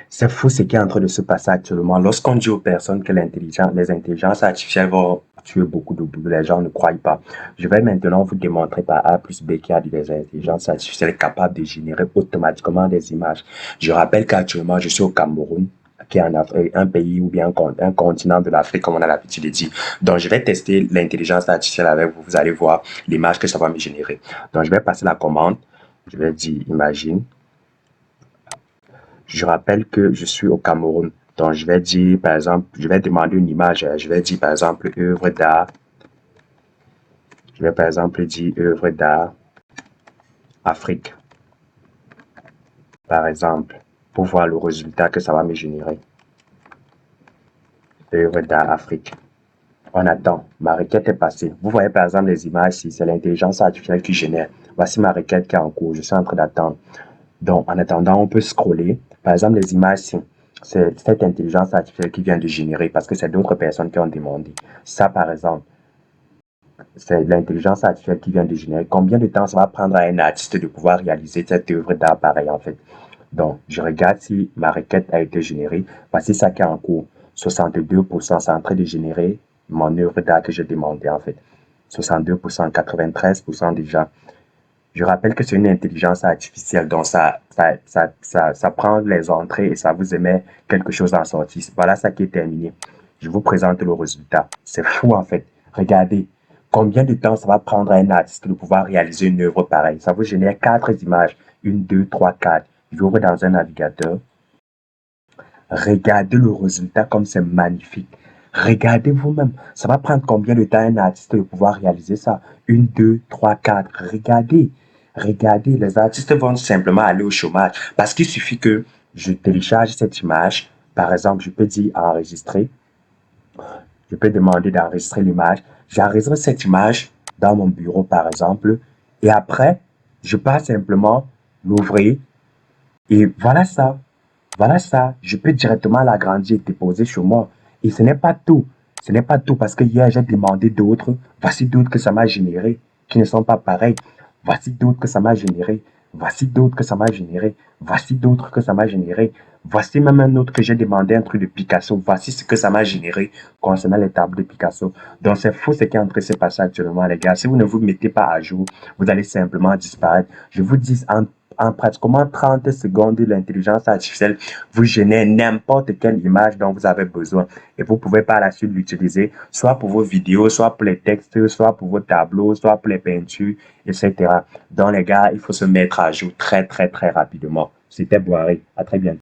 C'est fou ce qui est en train de se passer actuellement. Lorsqu'on dit aux personnes que les intelligences artificielles vont tuer beaucoup de boulot, les gens ne croient pas. Je vais maintenant vous démontrer par A plus B qu'il y a des intelligences artificielles capables de générer automatiquement des images. Je rappelle qu'actuellement, je suis au Cameroun, qui est un pays ou bien un continent de l'Afrique, comme on a l'habitude de dire. Donc, je vais tester l'intelligence artificielle avec vous. Vous allez voir l'image que ça va me générer. Donc, je vais passer la commande. Je vais dire imagine. Je rappelle que je suis au Cameroun. Donc, je vais dire, par exemple, je vais demander une image. Je vais dire, par exemple, œuvre d'art. Je vais, par exemple, dire œuvre d'art Afrique, par exemple, pour voir le résultat que ça va me générer. Œuvre d'art Afrique. On attend. Ma requête est passée. Vous voyez, par exemple, les images ici. C'est l'intelligence artificielle qui génère. Voici ma requête qui est en cours. Je suis en train d'attendre. Donc, en attendant, on peut scroller. Par exemple, les images, c'est cette intelligence artificielle qui vient de générer parce que c'est d'autres personnes qui ont demandé. Ça, par exemple, c'est l'intelligence artificielle qui vient de générer. Combien de temps ça va prendre à un artiste de pouvoir réaliser cette œuvre d'art pareil, en fait? Donc, je regarde si ma requête a été générée. Voici ça qui est en cours. 62%, c'est en train de générer mon œuvre d'art que j'ai demandé, en fait. 62%, 93% déjà. Je rappelle que c'est une intelligence artificielle, donc ça prend les entrées et ça vous émet quelque chose en sortie. Voilà ça qui est terminé. Je vous présente le résultat. C'est fou en fait. Regardez, combien de temps ça va prendre à un artiste de pouvoir réaliser une œuvre pareille. Ça vous génère 4 images. Une, deux, trois, quatre. J'ouvre dans un navigateur. Regardez le résultat comme c'est magnifique. Regardez vous-même. Ça va prendre combien de temps à un artiste de pouvoir réaliser ça? Une, deux, trois, quatre. Regardez. Regardez, les artistes vont simplement aller au chômage parce qu'il suffit que je télécharge cette image. Par exemple, je peux dire enregistrer. Je peux demander d'enregistrer l'image. J'enregistre cette image dans mon bureau, par exemple. Et après, je peux simplement l'ouvrir. Et voilà ça. Voilà ça. Je peux directement l'agrandir et déposer chez moi. Et ce n'est pas tout. Ce n'est pas tout parce que hier, j'ai demandé d'autres. Voici d'autres que ça m'a généré qui ne sont pas pareils. Voici d'autres que ça m'a généré. Voici d'autres que ça m'a généré. Voici d'autres que ça m'a généré. Voici même un autre que j'ai demandé un truc de Picasso. Voici ce que ça m'a généré concernant les tableaux de Picasso. Donc c'est fou ce qui est en train de se passer actuellement, les gars. Si vous ne vous mettez pas à jour, vous allez simplement disparaître. Je vous dis en pratiquement 30 secondes, l'intelligence artificielle vous génère n'importe quelle image dont vous avez besoin. Et vous pouvez par la suite l'utiliser, soit pour vos vidéos, soit pour les textes, soit pour vos tableaux, soit pour les peintures, etc. Donc les gars, il faut se mettre à jour très, très, très rapidement. C'était Boiré. À très bientôt.